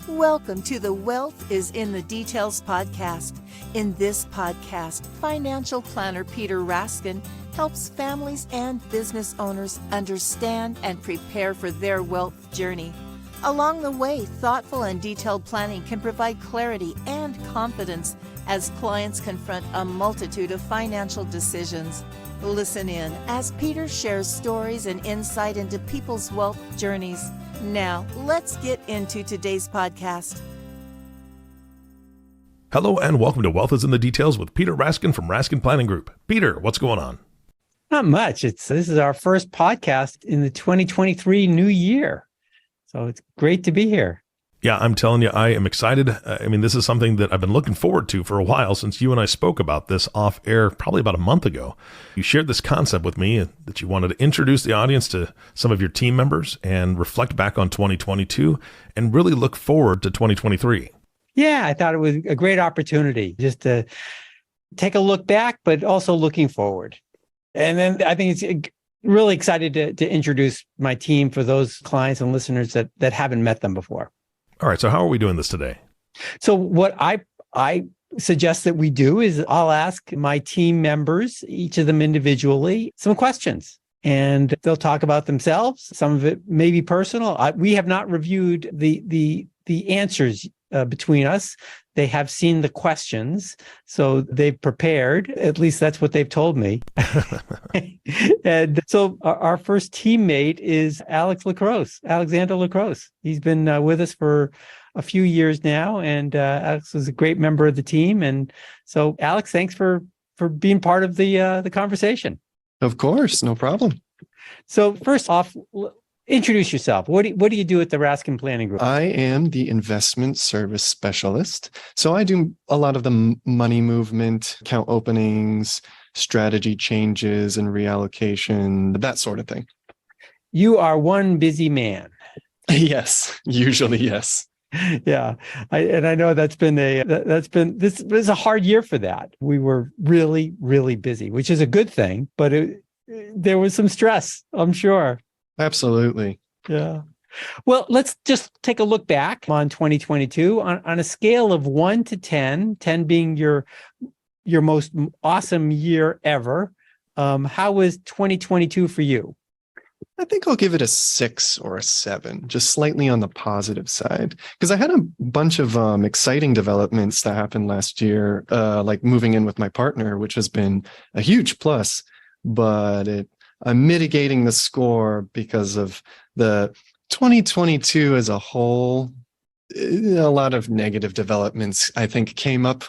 Welcome to the Wealth is in the Details podcast. In this podcast, financial planner Peter Raskin helps families and business owners understand and prepare for their wealth journey. Along the way, thoughtful and detailed planning can provide clarity and confidence as clients confront a multitude of financial decisions. Listen in as Peter shares stories and insight into people's wealth journeys. Now, let's get into today's podcast. Hello and welcome to Wealth is in the Details with Peter Raskin from Raskin Planning Group. Peter, what's going on? Not much. This is our first podcast in the 2023 new year. So it's great to be here. Yeah, I'm telling you, I am excited. This is something that I've been looking forward to for a while since you and I spoke about this off air probably about a month ago. You shared this concept with me that you wanted to introduce the audience to some of your team members and reflect back on 2022 and really look forward to 2023. Yeah, I thought it was a great opportunity just to take a look back, but also looking forward. And then I think it's really excited to introduce my team for those clients and listeners that haven't met them before. All right. So how are we doing this today? So what I suggest that we do is I'll ask my team members, each of them individually, some questions. And they'll talk about themselves. Some of it may be personal. We have not reviewed the answers between us. They have seen the questions, so they've prepared. At least that's what they've told me. And so our first teammate is Alexander LaCroce. He's been with us for a few years now, and Alex is a great member of the team. And so, Alex, thanks for being part of the conversation. Of course, no problem. So first off, introduce yourself. What do you do at the Raskin Planning Group? I am the investment service specialist. So I do a lot of the money movement, account openings, strategy changes and reallocation, that sort of thing. You are one busy man. Yes, usually yes. Yeah. I know this was a hard year for that. We were really, really busy, which is a good thing, but there was some stress, I'm sure. Absolutely. Yeah. Well, let's just take a look back on 2022 on a scale of 1 to 10, 10 being your most awesome year ever. How was 2022 for you? I think I'll give it a 6 or a 7, just slightly on the positive side. Because I had a bunch of exciting developments that happened last year, like moving in with my partner, which has been a huge plus, but I'm mitigating the score because of the 2022 as a whole. A lot of negative developments, I think, came up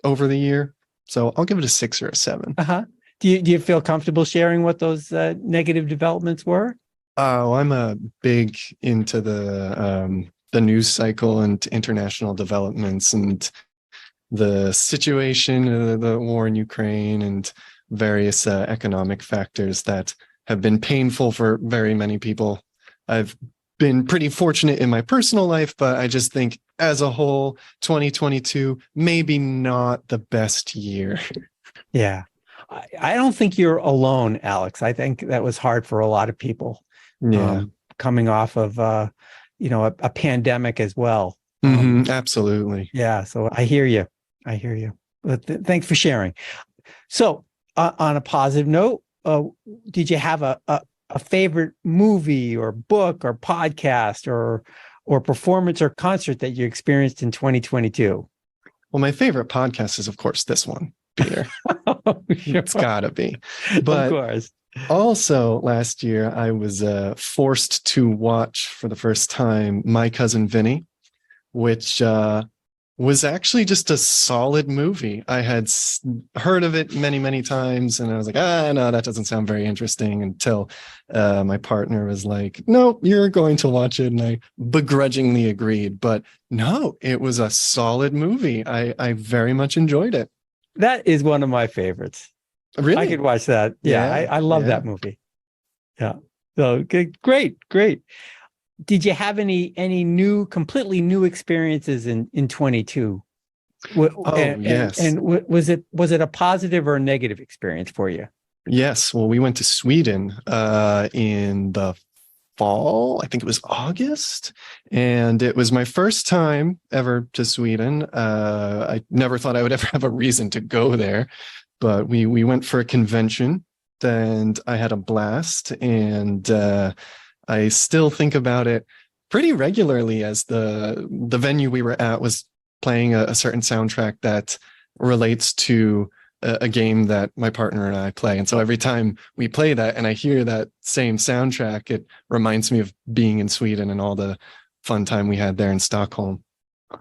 over the year. So I'll give it a 6 or a 7. Uh-huh. Do you feel comfortable sharing what those negative developments were? Oh, I'm big into the news cycle and international developments and the situation, the war in Ukraine and various economic factors that have been painful for very many people. I've been pretty fortunate in my personal life, but I just think as a whole, 2022, maybe not the best year. Yeah. I don't think you're alone, Alex. I think that was hard for a lot of people. Yeah. Coming off of, a pandemic as well. Absolutely. Yeah. So I hear you. But thanks for sharing. So on a positive note, did you have a favorite movie or book or podcast or performance or concert that you experienced in 2022? Well, my favorite podcast is, of course, this one, Peter. Sure. It's gotta be. But of course. Also last year, I was forced to watch for the first time My Cousin Vinny, which was actually just a solid movie. I had heard of it many, many times, and I was like, no, that doesn't sound very interesting, until my partner was like, no, you're going to watch it. And I begrudgingly agreed. But no, it was a solid movie. I very much enjoyed it. That is one of my favorites. Really? I could watch that. Yeah, I love that movie. Yeah. So great. Did you have any completely new experiences in 22? Yes. And was it a positive or a negative experience for you? Yes. Well, we went to Sweden in the fall. I think it was August. And it was my first time ever to Sweden. I never thought I would ever have a reason to go there, but we went for a convention and I had a blast. And I still think about it pretty regularly, as the venue we were at was playing a certain soundtrack that relates to a game that my partner and I play. And so every time we play that and I hear that same soundtrack, it reminds me of being in Sweden and all the fun time we had there in Stockholm.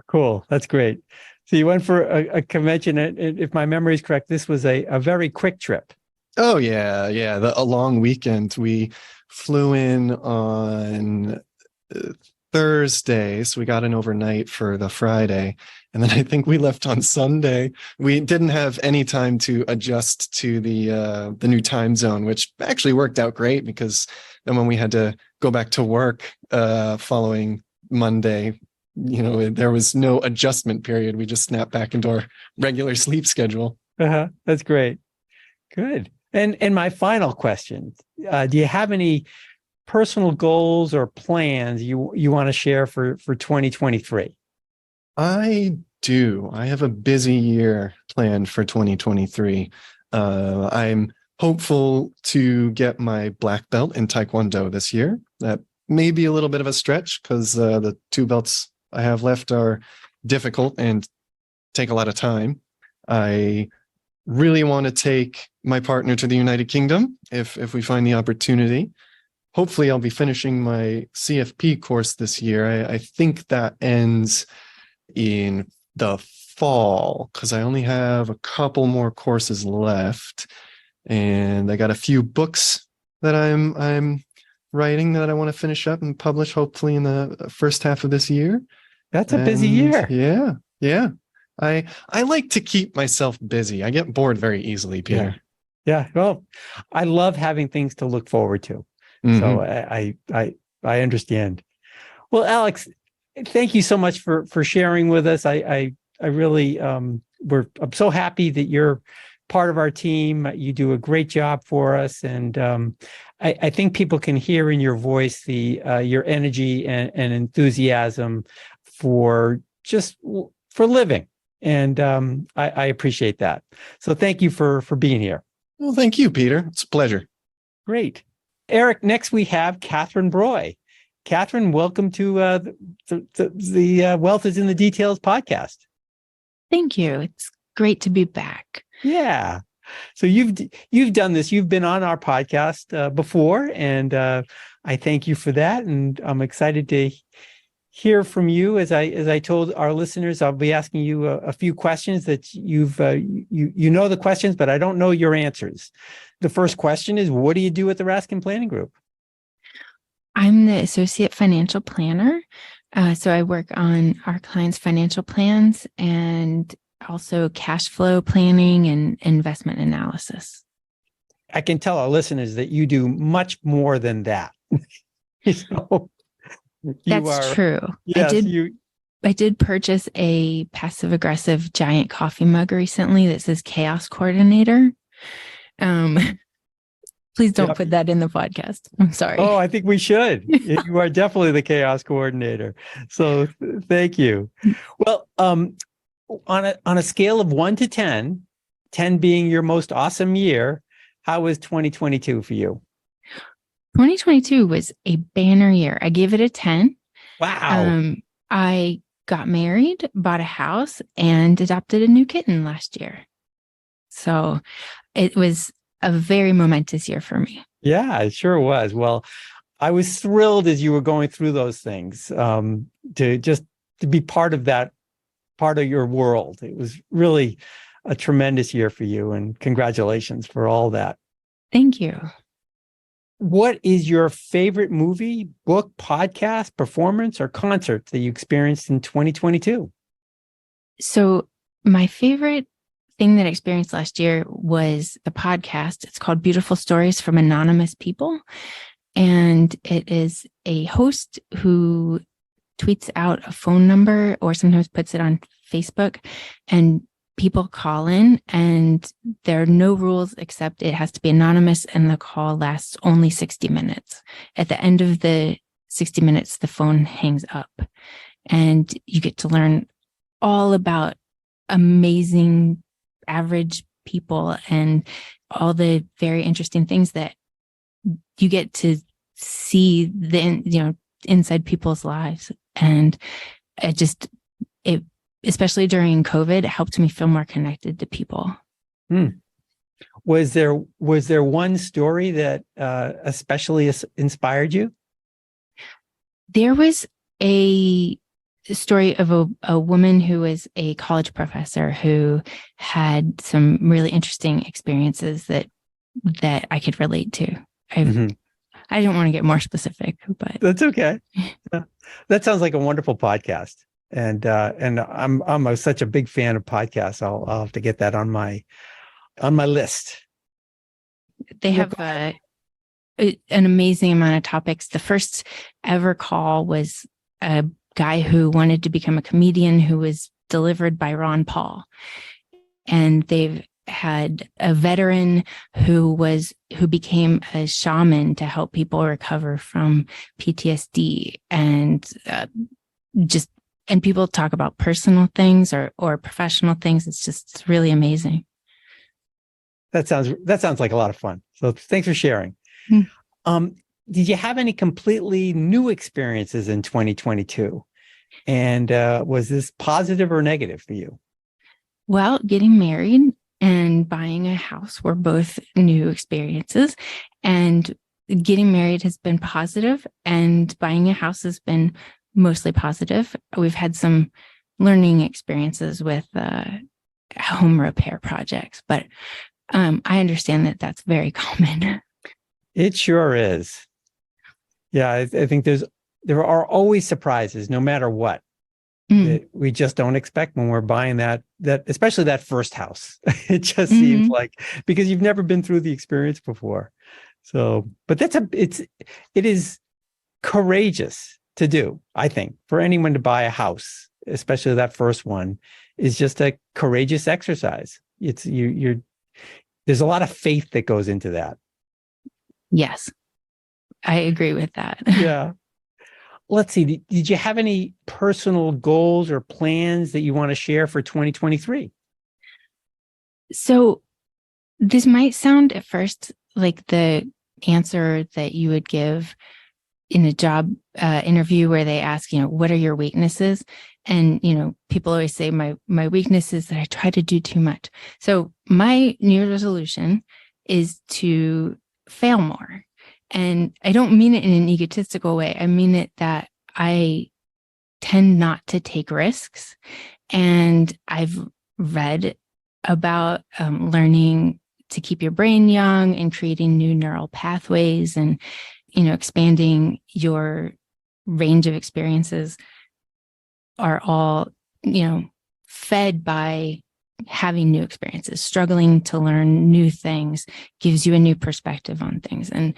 Cool. That's great. So you went for a convention. And if my memory is correct, this was a very quick trip. Oh, yeah. Yeah. A long weekend. We flew in on Thursday, so we got an overnight for the Friday, and then I think we left on Sunday. We didn't have any time to adjust to the new time zone, which actually worked out great, because then when we had to go back to work following Monday, there was no adjustment period. We just snapped back into our regular sleep schedule. That's great. Good. And my final question: do you have any personal goals or plans you want to share for 2023? I do. I have a busy year planned for 2023. I'm hopeful to get my black belt in Taekwondo this year. That may be a little bit of a stretch, because the 2 belts I have left are difficult and take a lot of time. I really want to take my partner to the United Kingdom if we find the opportunity. Hopefully I'll be finishing my CFP course this year. I think that ends in the fall, because I only have a couple more courses left, and I got a few books that I'm writing that I want to finish up and publish hopefully in the first half of this year. That's a busy year. Yeah. I like to keep myself busy. I get bored very easily, Peter. Yeah. Well, I love having things to look forward to. So I understand. Well, Alex, thank you so much for sharing with us. I really I'm so happy that you're part of our team. You do a great job for us, and I think people can hear in your voice your energy and enthusiasm for living, and I appreciate that. So thank you for being here. Well, thank you, Peter. It's a pleasure. Great. Eric, next we have Kathryn Broy. Kathryn, welcome to the Wealth is in the Details podcast. Thank you. It's great to be back. Yeah. So you've done this. You've been on our podcast before, and I thank you for that. And I'm excited to hear from you. As I told our listeners, I'll be asking you a few questions that you've you know the questions, but I don't know your answers. The first question is, what do you do at the Raskin Planning Group? I'm the associate financial planner. So I work on our clients' financial plans and also cash flow planning and investment analysis. I can tell our listeners that you do much more than that. That's true. Yes, I did purchase a passive aggressive giant coffee mug recently that says Chaos Coordinator. Please don't put that in the podcast. I'm sorry. Oh, I think we should. You are definitely the Chaos Coordinator. So thank you. Well, on a scale of 1 to 10, 10 being your most awesome year, how was 2022 for you? 2022 was a banner year. I gave it a 10. Wow. I got married, bought a house, and adopted a new kitten last year. So it was a very momentous year for me. Yeah, it sure was. Well, I was thrilled as you were going through those things to be part of that, part of your world. It was really a tremendous year for you, and congratulations for all that. Thank you. What is your favorite movie, book, podcast, performance, or concert that you experienced in 2022? So my favorite thing that I experienced last year was the podcast. It's called Beautiful Stories from Anonymous People. And it is a host who tweets out a phone number or sometimes puts it on Facebook. And people call in, and there are no rules except it has to be anonymous, and the call lasts only 60 minutes. At the end of the 60 minutes, the phone hangs up, and you get to learn all about amazing average people and all the very interesting things that you get to see inside people's lives. And it especially during COVID, it helped me feel more connected to people. Was there one story that especially inspired you? There was a story of a woman who was a college professor who had some really interesting experiences that I could relate to. I don't want to get more specific, but that's okay. That sounds like a wonderful podcast. And I'm such a big fan of podcasts. I'll have to get that on my list. They have an amazing amount of topics. The first ever call was a guy who wanted to become a comedian who was delivered by Ron Paul. And they've had a veteran who became a shaman to help people recover from PTSD, and people talk about personal things or professional things. It's really amazing. That sounds like a lot of fun. So thanks for sharing. Did you have any completely new experiences in 2022? And was this positive or negative for you? Well, getting married and buying a house were both new experiences. And getting married has been positive, and buying a house has been mostly positive. We've had some learning experiences with home repair projects, but I understand that that's very common. It sure is. Yeah, I think there are always surprises, no matter what. That we just don't expect when we're buying that especially that first house. It just seems like, because you've never been through the experience before. So, but it is courageous to do, I think, for anyone to buy a house, especially that first one, is just a courageous exercise. It's there's a lot of faith that goes into that. Yes, I agree with that. Yeah. Let's see. Did you have any personal goals or plans that you want to share for 2023? So this might sound at first like the answer that you would give in a job interview where they ask, what are your weaknesses? And, people always say my weakness is that I try to do too much. So my New Year's resolution is to fail more. And I don't mean it in an egotistical way. I mean it that I tend not to take risks. And I've read about learning to keep your brain young and creating new neural pathways and, expanding your range of experiences are all, fed by having new experiences. Struggling to learn new things gives you a new perspective on things. And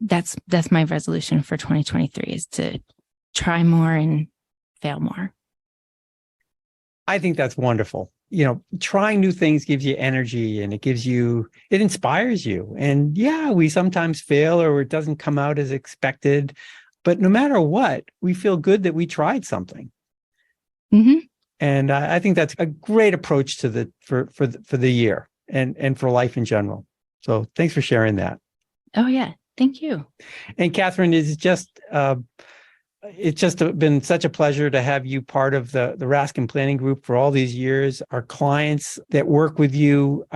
that's my resolution for 2023, is to try more and fail more. I think that's wonderful. Trying new things gives you energy, and it inspires you. And yeah, we sometimes fail or it doesn't come out as expected, but no matter what, we feel good that we tried something. And I think that's a great approach to for the year and for life in general. So thanks for sharing that. Oh yeah, thank you. And Kathryn, it's just been such a pleasure to have you part of the Raskin Planning Group for all these years. Our clients that work with you,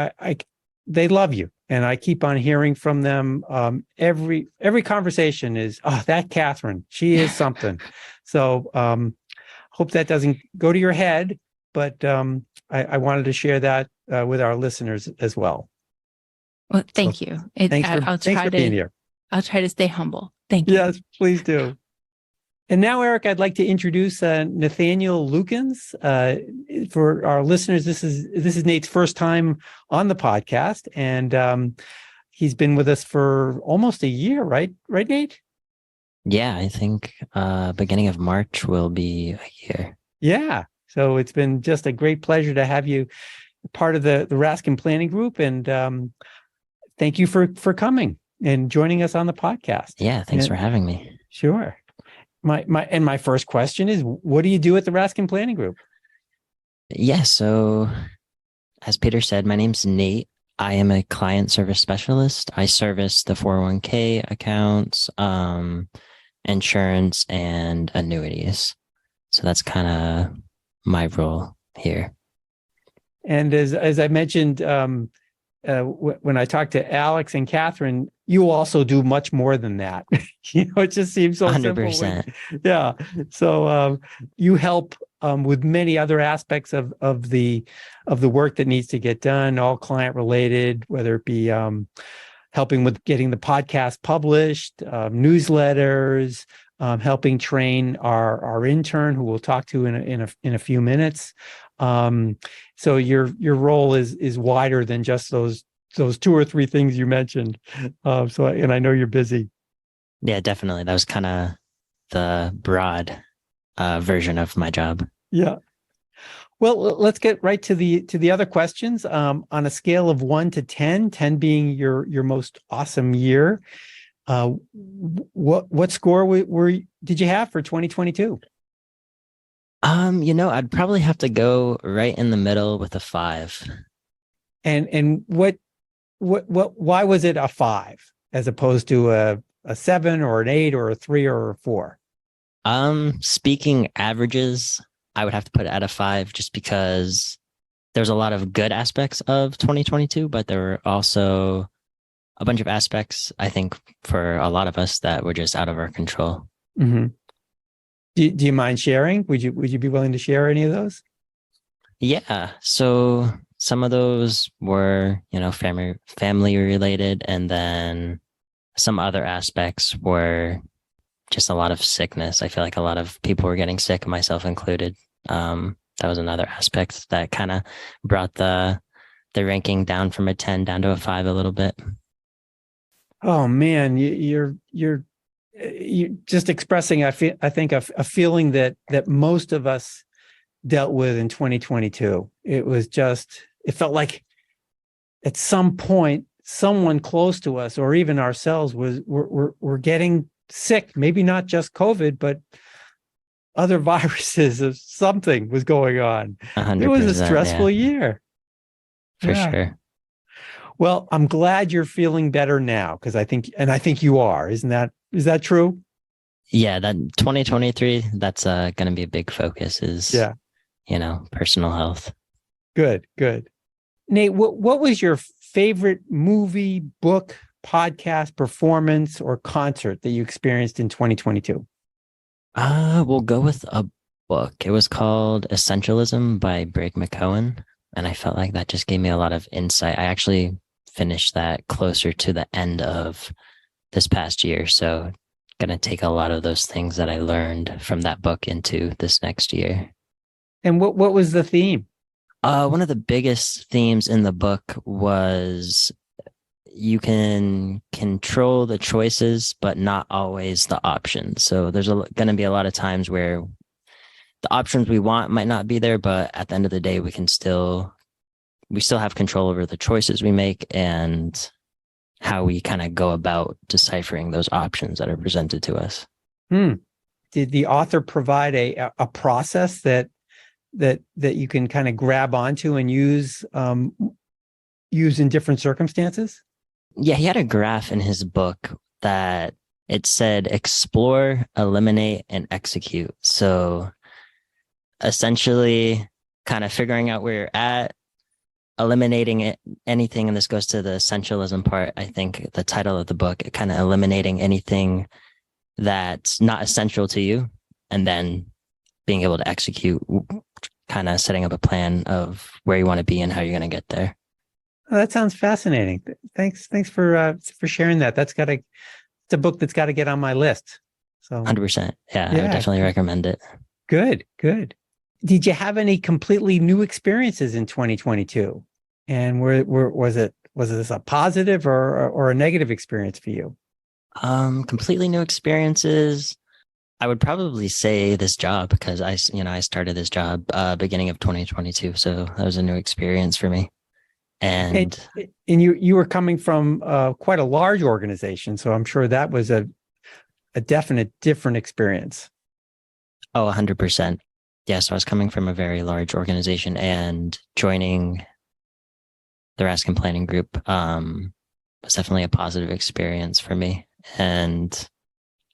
they love you, and I keep on hearing from them. Every conversation is, that Kathryn, she is something. So hope that doesn't go to your head, but I wanted to share that with our listeners as well. Well, thank you. Thanks for being here. I'll try to stay humble. Thank you. Yes, please do. And now, Eric, I'd like to introduce Nathanael Lukens. For our listeners, this is Nate's first time on the podcast, and he's been with us for almost a year, right? Right, Nate? Yeah, I think beginning of March will be a year. Yeah. So it's been just a great pleasure to have you part of the Raskin Planning Group. And thank you for coming and joining us on the podcast. Yeah, thanks for having me. Sure. My first question is, what do you do at the Raskin Planning Group? Yeah, so as Peter said, my name's Nate. I am a client service specialist. I service the 401k accounts, insurance, and annuities. So that's kind of my role here. And as I mentioned, when I talked to Alex and Kathryn, you also do much more than that. It just seems so 100%. simple. Yeah. So you help with many other aspects of the work that needs to get done, all client related, whether it be helping with getting the podcast published, newsletters, helping train our intern, who we'll talk to in a few minutes. So your role is wider than just those 2 or 3 things you mentioned. And I know you're busy. Yeah, definitely. That was kind of the broad version of my job. Yeah. Well, let's get right to the other questions. On a scale of 1 to 10, 10 being your most awesome year, what score did you have for 2022? I'd probably have to go right in the middle with a 5. And why was it a 5 as opposed to a 7 or an 8 or a 3 or a 4? Speaking averages, I would have to put it at a 5 just because there's a lot of good aspects of 2022, but there were also a bunch of aspects, I think, for a lot of us that were just out of our control. Mm-hmm. Do you mind sharing? Would you be willing to share any of those? Yeah. So some of those were, family related, and then some other aspects were just a lot of sickness. I feel like a lot of people were getting sick, myself included. That was another aspect that kind of brought the ranking down from a 10 down to a 5 a little bit. Oh man, you're just expressing, I think a feeling that most of us dealt with in 2022. It felt like at some point, someone close to us or even ourselves were getting sick. Maybe not just COVID, but other viruses of something was going on. 100%, it was a stressful year. For sure. Well, I'm glad you're feeling better now, because I think you are. Is that true? Yeah, that 2023, that's going to be a big focus is, personal health. Good. Nate, what was your favorite movie, book, podcast, performance, or concert that you experienced in 2022? We'll go with a book. It was called Essentialism by McKeown, and I felt like that just gave me a lot of insight. I actually finished that closer to the end of this past year, so going to take a lot of those things that I learned from that book into this next year. And what was the theme? One of the biggest themes in the book was you can control the choices, but not always the options. So there's going to be a lot of times where the options we want might not be there, but at the end of the day, we still have control over the choices we make and how we kind of go about deciphering those options that are presented to us. Did the author provide a process that you can kind of grab onto and use in different circumstances? Yeah, he had a graph in his book that it said explore, eliminate, and execute. So essentially kind of figuring out where you're at, eliminating anything, and this goes to the essentialism part, I think the title of the book, kind of eliminating anything that's not essential to you, and then being able to execute, kind of setting up a plan of where you want to be and how you're going to get there. Oh, that sounds fascinating. Thanks for sharing that. It's a book that's got to get on my list. So 100%. Yeah, I would definitely recommend it. Good. Did you have any completely new experiences in 2022? And was this a positive or a negative experience for you? Completely new experiences. I would probably say this job because I started this job beginning of 2022, so that was a new experience for me. And And you were coming from quite a large organization, so I'm sure that was a definite different experience. oh, 100%. Yes, I was coming from a very large organization, and joining the Raskin Planning Group was definitely a positive experience for me. And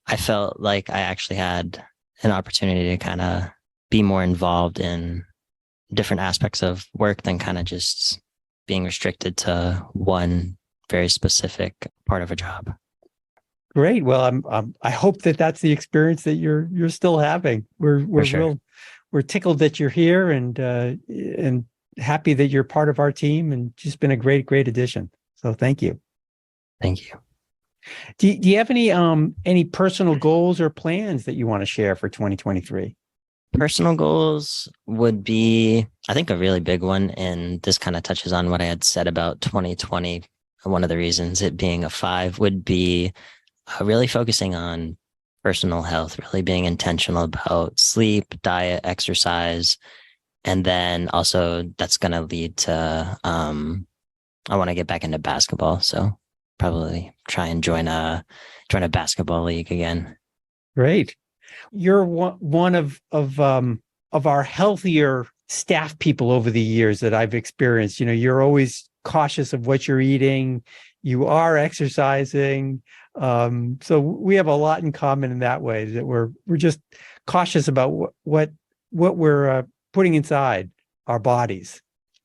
I felt like I actually had an opportunity to kind of be more involved in different aspects of work than kind of just being restricted to one very specific part of a job. Great. Well, I hope that that's the experience that you're still having. We're sure. We're tickled that you're here and happy that you're part of our team, and just been a great addition. So thank you. Thank you. Do you have any personal goals or plans that you want to share for 2023? Personal goals would be, I think, a really big one, and this kind of touches on what I had said about 2020. One of the reasons it being a 5 would be really focusing on personal health, really being intentional about sleep, diet, exercise. And then also that's going to lead to, I want to get back into basketball. So probably try and join a basketball league again. Great. You're one of our healthier staff people over the years that I've experienced. You're always cautious of what you're eating. You are exercising. So we have a lot in common in that way, that we're just cautious about what we're putting inside our bodies.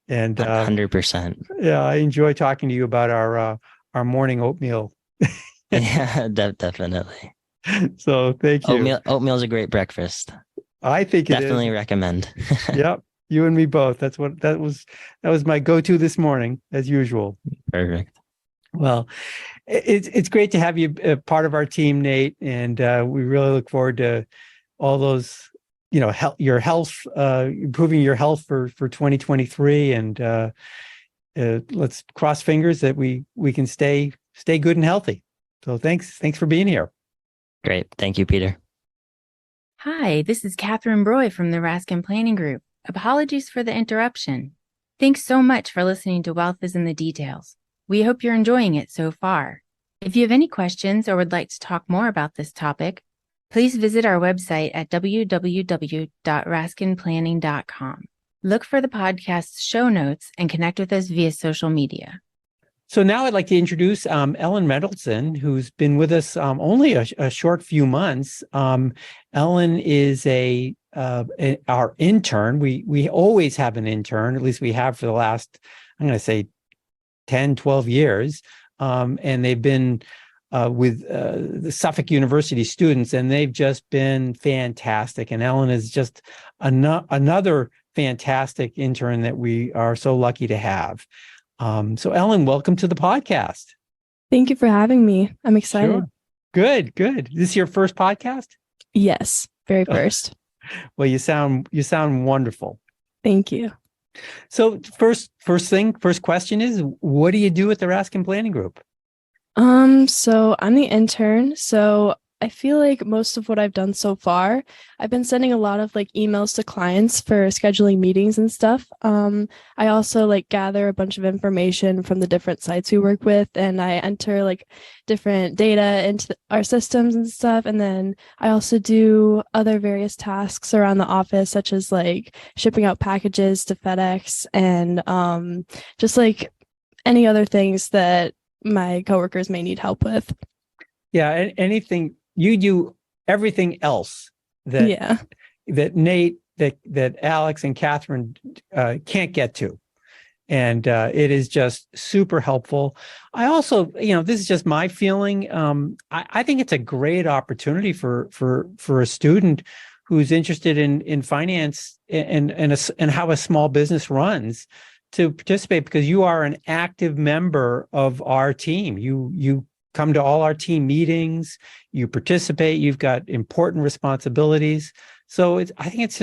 And 100%. Yeah, I enjoy talking to you about our morning oatmeal. Yeah, definitely. So thank you. Oatmeal's a great breakfast. I think it definitely is. recommend. Yep, you and me both. That was my go-to this morning, as usual. Perfect. Well, it's great to have you part of our team, Nate, and we really look forward to all those, your health, improving your health for 2023, and let's cross fingers that we can stay good and healthy. So thanks for being here. Great. Thank you, Peter. Hi, this is Kathryn Broy from the Raskin Planning Group. Apologies for the interruption. Thanks so much for listening to Wealth is in the Details. We hope you're enjoying it so far. If you have any questions or would like to talk more about this topic, please visit our website at www.raskinplanning.com. Look for the podcast's show notes and connect with us via social media. So now I'd like to introduce Ellen Reynoldson, who's been with us only a short few months. Ellen is our intern. We always have an intern, at least we have for the last, I'm going to say 10, 12 years. And they've been with the Suffolk University students, and they've just been fantastic. And Ellen is just another fantastic intern that we are so lucky to have. So Ellen, welcome to the podcast. Thank you for having me. I'm excited. Sure. Good. Is this your first podcast? Yes, very first. Well, you sound wonderful. Thank you. So first question is, what do you do at the Raskin Planning Group? So I'm the intern. So I feel like most of what I've done so far, I've been sending a lot of emails to clients for scheduling meetings and stuff. I also gather a bunch of information from the different sites we work with, and I enter different data into our systems and stuff. And then I also do other various tasks around the office, such as shipping out packages to FedEx and just any other things that my coworkers may need help with. Yeah, anything. You do everything else that Nate, that Alex and Kathryn can't get to. And it is just super helpful. I also, this is just my feeling. I think it's a great opportunity for a student who's interested in finance and how a small business runs to participate, because you are an active member of our team. You come to all our team meetings, you participate, you've got important responsibilities. So I think it's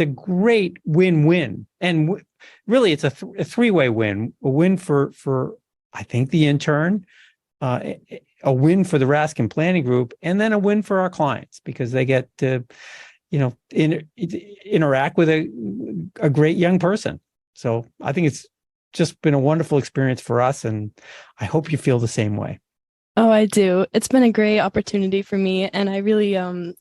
a great win-win. And really it's a three-way win. A win for I think the intern, a win for the Raskin Planning Group, and then a win for our clients because they get to, interact with a great young person. So I think it's just been a wonderful experience for us, and I hope you feel the same way. Oh, I do. It's been a great opportunity for me, and I really I'm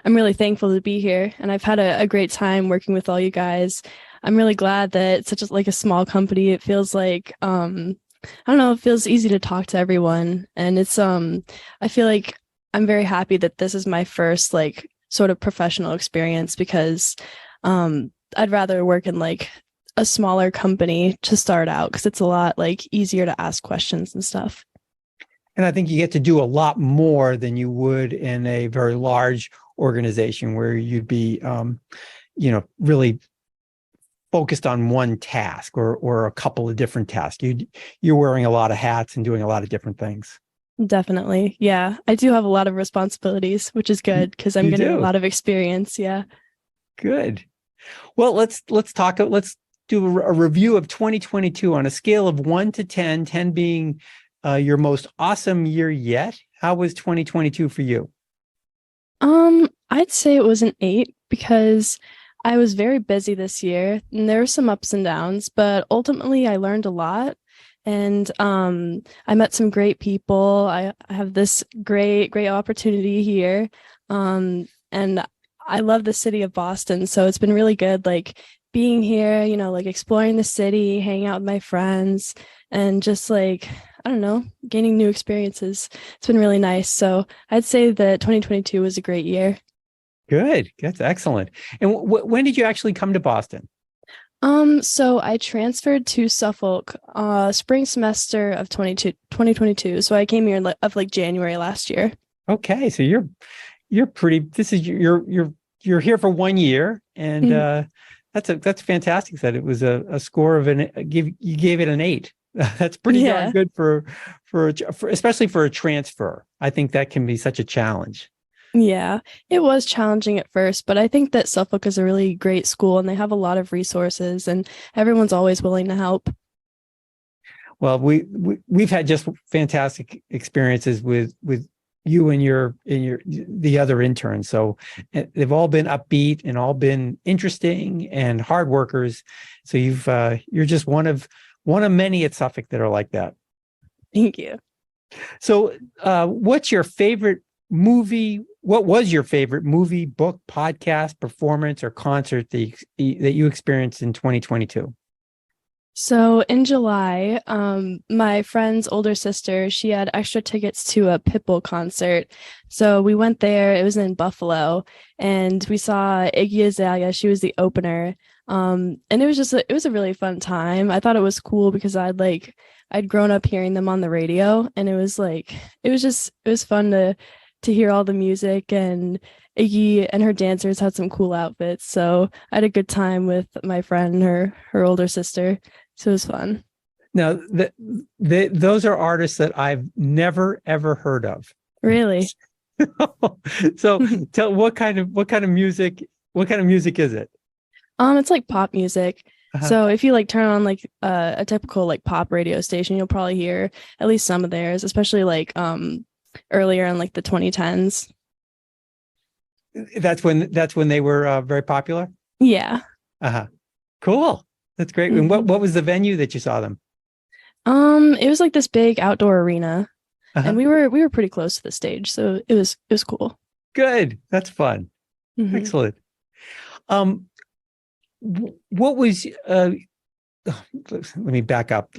really thankful to be here, and I've had a great time working with all you guys. I'm really glad that it's such a small company. It feels like I don't know, it feels easy to talk to everyone, and it's I feel like I'm very happy that this is my first sort of professional experience because I'd rather work in a smaller company to start out because it's a lot easier to ask questions and stuff. And I think you get to do a lot more than you would in a very large organization where you'd be, really focused on one task or a couple of different tasks. You're wearing a lot of hats and doing a lot of different things. Definitely. Yeah. I do have a lot of responsibilities, which is good because I'm getting a lot of experience. Yeah. Good. Well, let's do a review of 2022 on a scale of 1 to 10, 10 being your most awesome year yet. How was 2022 for you? I'd say it was an 8 because I was very busy this year and there were some ups and downs, but ultimately I learned a lot and I met some great people. I have this great opportunity here. And I love the city of Boston, so it's been really good being here, exploring the city, hanging out with my friends and just I don't know, gaining new experiences. It's been really nice. So I'd say that 2022 was a great year. Good. That's excellent. And when did you actually come to Boston? So I transferred to Suffolk, spring semester of 2022. So I came here of January last year. Okay. So you're pretty, this is, you're here for 1 year and, that's fantastic that it was a score of you gave it an 8. That's pretty darn good for especially for a transfer. I think that can be such a challenge. Yeah, it was challenging at first, but I think that Suffolk is a really great school and they have a lot of resources and everyone's always willing to help. Well, we've had just fantastic experiences with you and the other interns. So they've all been upbeat and all been interesting and hard workers. So you're just one of many at Suffolk that are like that. Thank you. So what's your favorite movie? What was your favorite movie, book, podcast, performance, or concert that you experienced in 2022? So in July, my friend's older sister, she had extra tickets to a Pitbull concert. So we went there. It was in Buffalo, and we saw Iggy Azalea. She was the opener. And it was a really fun time. I thought it was cool because I'd grown up hearing them on the radio, and it was fun to hear all the music, and Iggy and her dancers had some cool outfits. So I had a good time with my friend and her older sister. So it was fun. Now, those are artists that I've never, ever heard of. Really? So tell what kind of music is it? It's pop music. Uh-huh. So if you turn on a typical pop radio station, you'll probably hear at least some of theirs, especially earlier in the 2010s. That's when they were very popular. Yeah. Cool. That's great. Mm-hmm. And what was the venue that you saw them? It was this big outdoor arena, and we were pretty close to the stage, so it was cool. Good. That's fun. Mm-hmm. Excellent. What was let me back up.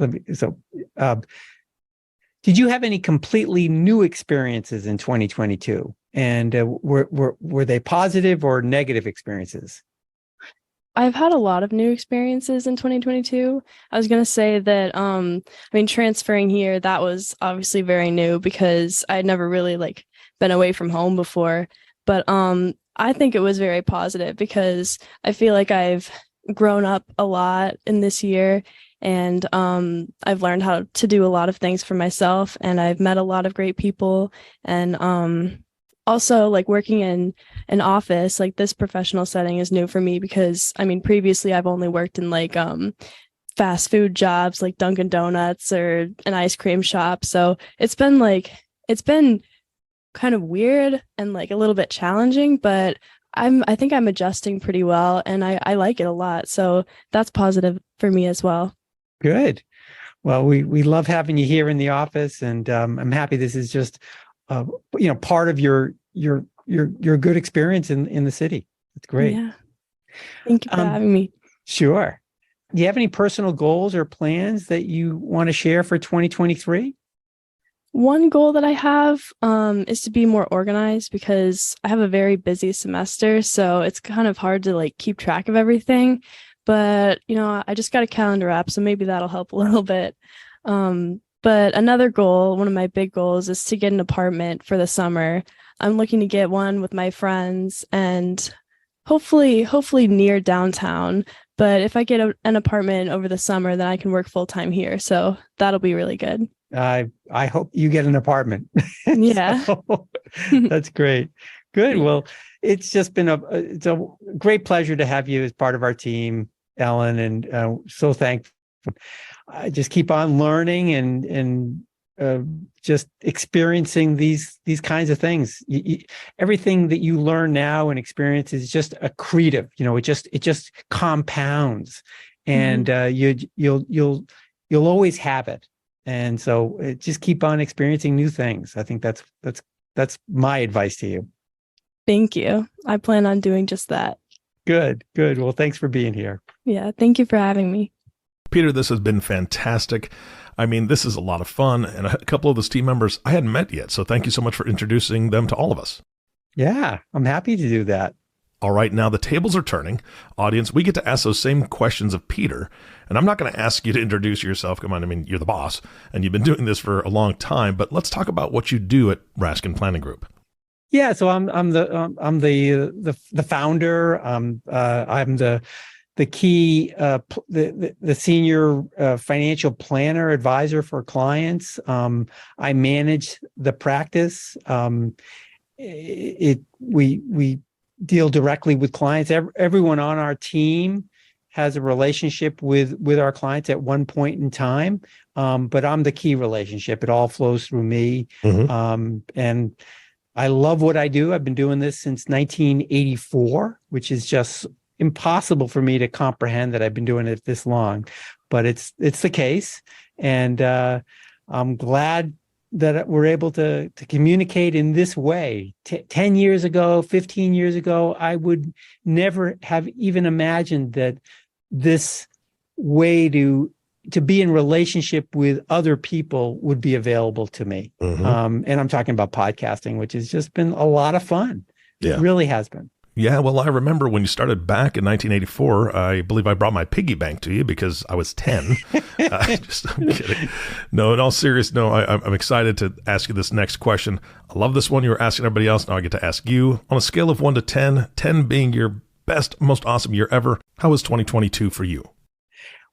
Did you have any completely new experiences in 2022? And were they positive or negative experiences? I've had a lot of new experiences in 2022. I was going to say that, transferring here, that was obviously very new because I'd never really been away from home before. But I think it was very positive because I feel like I've grown up a lot in this year, and I've learned how to do a lot of things for myself, and I've met a lot of great people, and also working in an office, this professional setting is new for me because previously I've only worked in fast food jobs like Dunkin' Donuts or an ice cream shop. So it's been kind of weird and like a little bit challenging, but I think I'm adjusting pretty well, and I like it a lot. So that's positive for me as well. Good. Well, we love having you here in the office, and I'm happy this is just part of your good experience in the city. It's great. Yeah. Thank you for having me. Sure. Do you have any personal goals or plans that you want to share for 2023? One goal that I have is to be more organized, because I have a very busy semester, so it's kind of hard to like keep track of everything. But I just got a calendar app, so maybe that'll help a little bit. But another goal, one of my big goals, is to get an apartment for the summer. I'm looking to get one with my friends, and hopefully near downtown. But if I get an apartment over the summer, then I can work full time here. So that'll be really good. I hope you get an apartment. Yeah. So, that's great. Good. Well, it's just been it's a great pleasure to have you as part of our team, Ellen, and so thankful. Just keep on learning and just experiencing these kinds of things. Everything that you learn now and experience is just accretive. It just compounds, and you'll always have it. And so just keep on experiencing new things. I think that's my advice to you. Thank you. I plan on doing just that. Good. Well, thanks for being here. Yeah. Thank you for having me. Peter, this has been fantastic. I mean, this is a lot of fun, and a couple of those team members I hadn't met yet. So thank you so much for introducing them to all of us. Yeah, I'm happy to do that. All right, now the tables are turning. Audience, we get to ask those same questions of Peter, and I'm not going to ask you to introduce yourself. Come on, I mean, you're the boss, and you've been doing this for a long time, but let's talk about what you do at Raskin Planning Group. Yeah, so I'm the founder. I'm the key the senior financial planner advisor for clients. I manage the practice. We deal directly with clients. Everyone on our team has a relationship with our clients at one point in time, but I'm the key relationship. It all flows through me. And I love what I do. I've been doing this since 1984, which is just impossible for me to comprehend that I've been doing it this long, but it's the case. And I'm glad that we're able to communicate in this way. 10 years ago, 15 years ago, I would never have even imagined that this way to be in relationship with other people would be available to me. And I'm talking about podcasting, which has just been a lot of fun. Yeah. It really has been. Yeah, well, I remember when you started back in 1984, I believe I brought my piggy bank to you because I was 10. I'm kidding. No, in all seriousness, no, I'm excited to ask you this next question. I love this one you were asking everybody else. Now I get to ask you. On a scale of 1 to 10, 10 being your best, most awesome year ever, how was 2022 for you?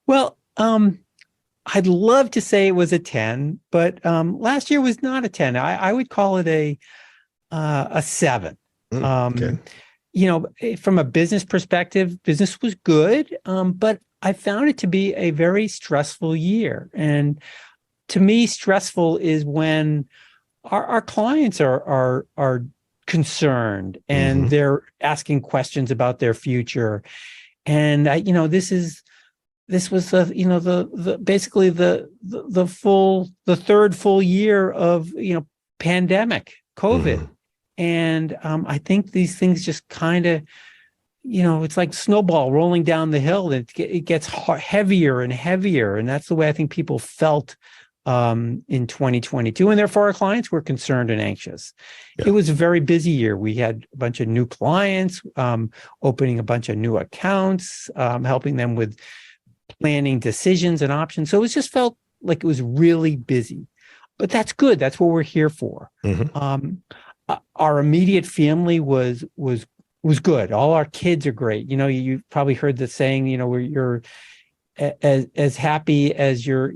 Well, I'd love to say it was a 10, but last year was not a 10. I would call it a 7. Okay. From a business perspective, business was good, but I found it to be a very stressful year. And to me, stressful is when our clients are concerned and they're asking questions about their future. And this was basically the third full year of pandemic, COVID. And I think these things just kind of, it's like snowball rolling down the hill. It gets heavier and heavier. And that's the way I think people felt in 2022. And therefore, our clients were concerned and anxious. Yeah. It was a very busy year. We had a bunch of new clients, opening a bunch of new accounts, helping them with planning decisions and options. So it just felt like it was really busy. But that's good. That's what we're here for. Our immediate family was good. All our kids are great. You've probably heard the saying, you're as happy as your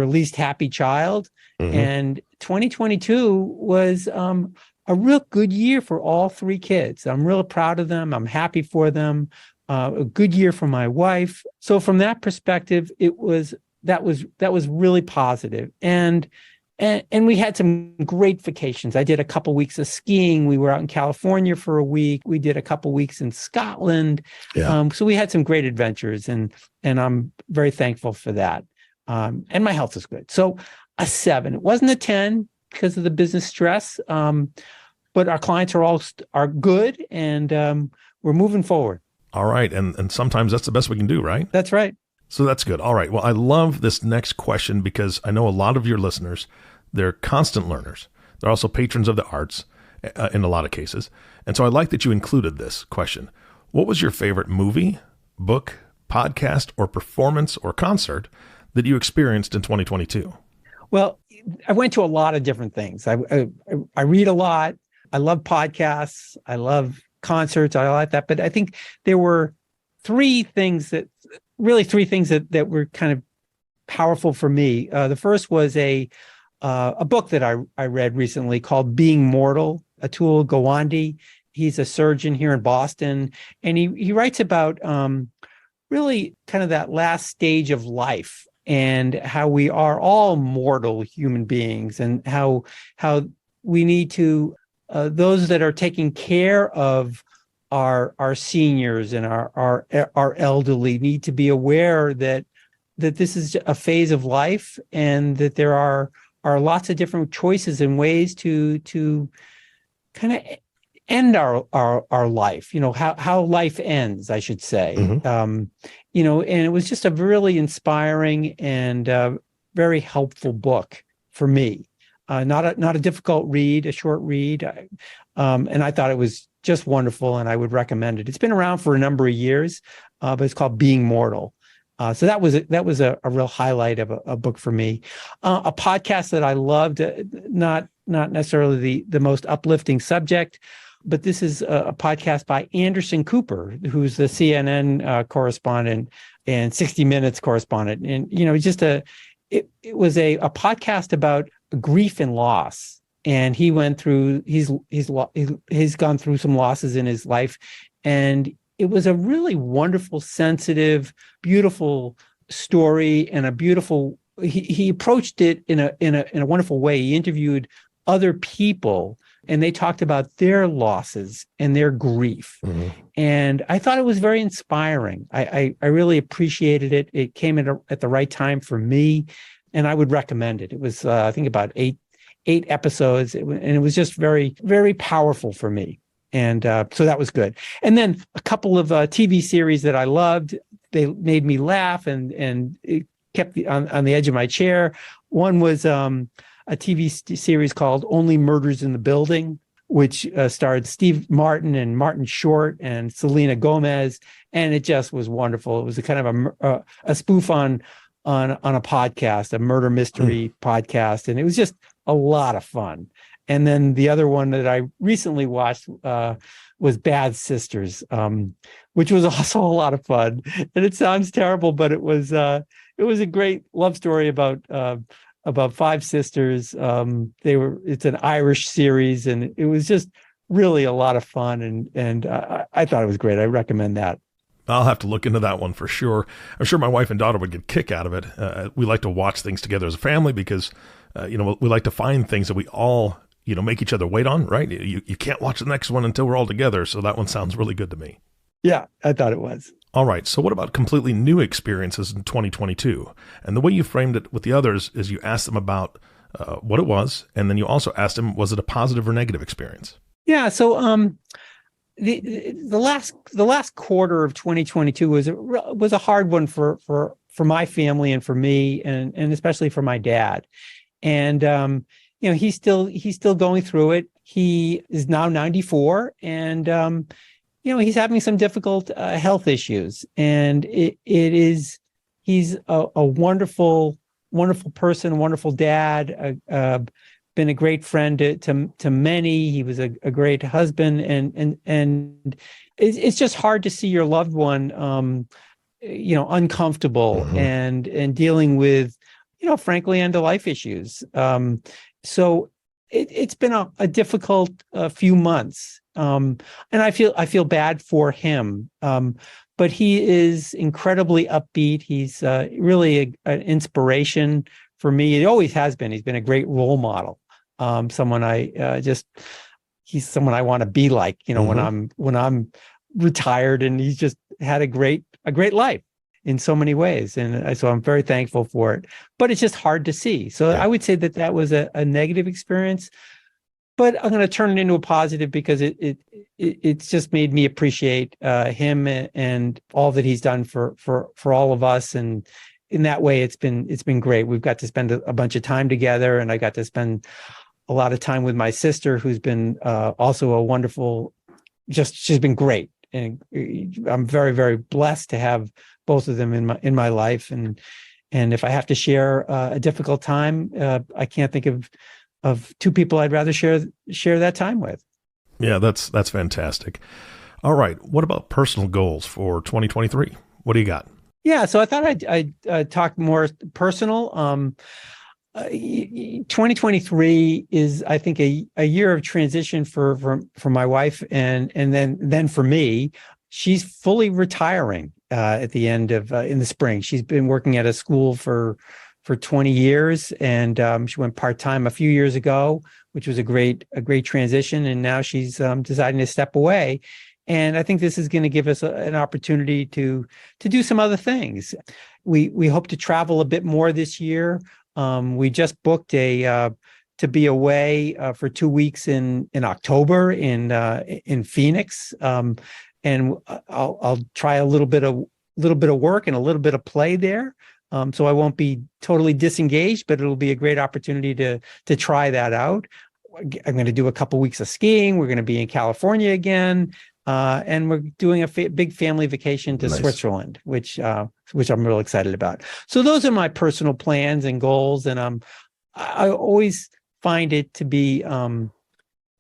least happy child. And 2022 was a real good year for all 3 kids. I'm real proud of them. I'm happy for them. a good year for my wife. So from that perspective, that was really positive. And we had some great vacations. I did a couple weeks of skiing. We were out in California for a week. We did a couple weeks in Scotland. Yeah. So we had some great adventures, and I'm very thankful for that. And my health is good. So a 7. It wasn't a 10 because of the business stress, but our clients are good, and we're moving forward. All right. And sometimes that's the best we can do, right? That's right. So that's good. All right. Well, I love this next question because I know a lot of your listeners, they're constant learners. They're also patrons of the arts in a lot of cases. And so I like that you included this question. What was your favorite movie, book, podcast, or performance or concert that you experienced in 2022? Well, I went to a lot of different things. I read a lot. I love podcasts. I love concerts. I like that. But I think there were three things that were kind of powerful for me. The first was a book that I read recently called Being Mortal, Atul Gawande. He's a surgeon here in Boston, and he writes about really kind of that last stage of life and how we are all mortal human beings, and how we need to those that are taking care of our seniors and our elderly need to be aware that this is a phase of life, and that there are lots of different choices and ways to kind of end our life, how life ends, I should say. Mm-hmm. And it was just a really inspiring and very helpful book for me. Not a difficult read, a short read. And I thought it was just wonderful, and I would recommend it. It's been around for a number of years, but it's called Being Mortal. So that was a real highlight of a book for me. A podcast that I loved, not necessarily the most uplifting subject, but this is a podcast by Anderson Cooper, who's the CNN correspondent and 60 Minutes correspondent. And, it was a podcast about grief and loss. And he went through, he's gone through some losses in his life. And it was a really wonderful, sensitive, beautiful story, and a beautiful, he approached it in a wonderful way. He interviewed other people, and they talked about their losses and their grief. Mm-hmm. And I thought it was very inspiring. I really appreciated it. It came at the right time for me, and I would recommend it. It was, I think, about eight episodes, and it was just very, very powerful for me. And so that was good. And then a couple of TV series that I loved. They made me laugh and it kept me on the edge of my chair. One was a TV series called Only Murders in the Building, which starred Steve Martin and Martin Short and Selena Gomez, and it just was wonderful. It was a kind of a spoof on a podcast, a murder mystery podcast, and it was just a lot of fun. And then the other one that I recently watched was Bad Sisters, which was also a lot of fun. And it sounds terrible, but it was a great love story about 5 sisters. It's an Irish series, and it was just really a lot of fun. And I thought it was great. I recommend that. I'll have to look into that one for sure. I'm sure my wife and daughter would get a kick out of it. We like to watch things together as a family because, we like to find things that we all, make each other wait on, right? You can't watch the next one until we're all together. So that one sounds really good to me. Yeah, I thought it was. All right. So what about completely new experiences in 2022? And the way you framed it with the others is you asked them about what it was. And then you also asked them, was it a positive or negative experience? Yeah. So the last quarter of 2022 was a hard one for my family and for me, and especially for my dad. And he's still going through it. He is now 94, and he's having some difficult health issues. And he's a wonderful person, a wonderful dad. Been a great friend to many. He was a great husband, and it's just hard to see your loved one, uncomfortable and dealing with, frankly, end of life issues. So it's been a difficult few months. And I feel bad for him. But he is incredibly upbeat. He's really an inspiration for me. He always has been. He's been a great role model. Someone he's someone I want to be like, when I'm retired, and he's just had a great life in so many ways. And so I'm very thankful for it, but it's just hard to see. So I would say that was a negative experience, but I'm going to turn it into a positive because it's just made me appreciate him and all that he's done for all of us. And in that way, it's been great. We've got to spend a bunch of time together, and I got to spend a lot of time with my sister, who's been also a wonderful, she's been great. And I'm very, very blessed to have both of them in my life. And if I have to share a difficult time, I can't think of two people I'd rather share that time with. Yeah, that's fantastic. All right. What about personal goals for 2023? What do you got? Yeah, so I thought I'd talk more personal. 2023 is, I think, a year of transition for my wife, and then for me. She's fully retiring at the end of in the spring. She's been working at a school for 20 years, and she went part-time a few years ago, which was a great transition. And now she's deciding to step away. And I think this is going to give us an opportunity to do some other things. We hope to travel a bit more this year. We just booked to be away for 2 weeks in October in Phoenix, and I'll try a little bit of work and a little bit of play there. So I won't be totally disengaged, but it'll be a great opportunity to try that out. I'm going to do a couple weeks of skiing. We're going to be in California again, and we're doing a big family vacation to Switzerland, which I'm real excited about. So those are my personal plans and goals, and I always find it to be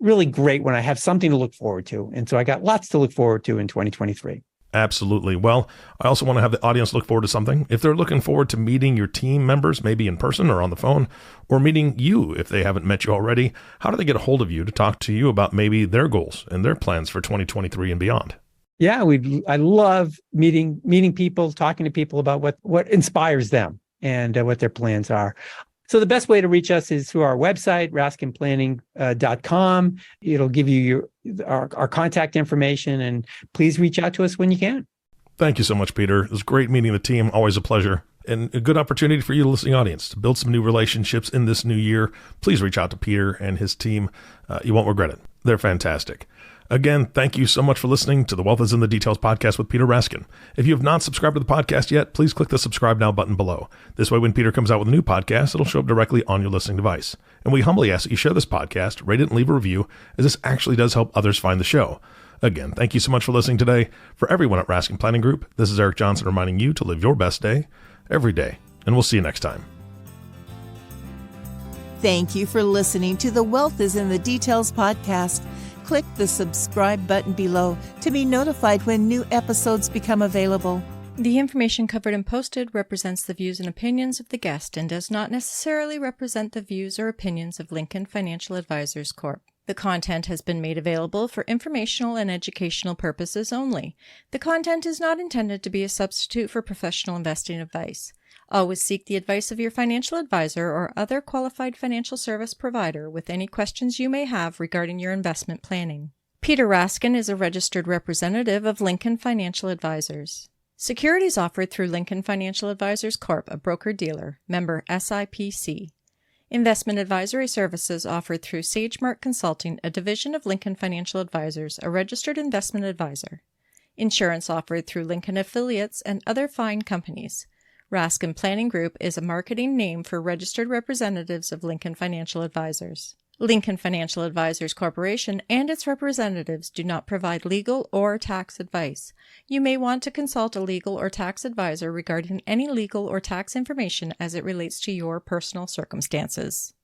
really great when I have something to look forward to, and so I got lots to look forward to in 2023. Absolutely. Well, I also want to have the audience look forward to something. If they're looking forward to meeting your team members, maybe in person or on the phone, or meeting you if they haven't met you already, how do they get a hold of you to talk to you about maybe their goals and their plans for 2023 and beyond? Yeah, I love meeting people, talking to people about what inspires them and what their plans are. So the best way to reach us is through our website, raskinplanning.com. It'll give you our contact information, and please reach out to us when you can. Thank you so much, Peter. It was great meeting the team. Always a pleasure. And a good opportunity for you, the listening audience, to build some new relationships in this new year. Please reach out to Peter and his team. You won't regret it. They're fantastic. Again, thank you so much for listening to the Wealth is in the Details podcast with Peter Raskin. If you have not subscribed to the podcast yet, please click the subscribe now button below. This way, when Peter comes out with a new podcast, it'll show up directly on your listening device. And we humbly ask that you share this podcast, rate it, and leave a review, as this actually does help others find the show. Again, thank you so much for listening today. For everyone at Raskin Planning Group, this is Eric Johnson reminding you to live your best day every day. And we'll see you next time. Thank you for listening to the Wealth is in the Details podcast. Click the subscribe button below to be notified when new episodes become available. The information covered and posted represents the views and opinions of the guest and does not necessarily represent the views or opinions of Lincoln Financial Advisors Corp. The content has been made available for informational and educational purposes only. The content is not intended to be a substitute for professional investing advice. Always seek the advice of your financial advisor or other qualified financial service provider with any questions you may have regarding your investment planning. Peter Raskin is a registered representative of Lincoln Financial Advisors. Securities offered through Lincoln Financial Advisors Corp., a broker-dealer, member SIPC. Investment advisory services offered through SageMark Consulting, a division of Lincoln Financial Advisors, a registered investment advisor. Insurance offered through Lincoln Affiliates and other fine companies. Raskin Planning Group is a marketing name for registered representatives of Lincoln Financial Advisors. Lincoln Financial Advisors Corporation and its representatives do not provide legal or tax advice. You may want to consult a legal or tax advisor regarding any legal or tax information as it relates to your personal circumstances.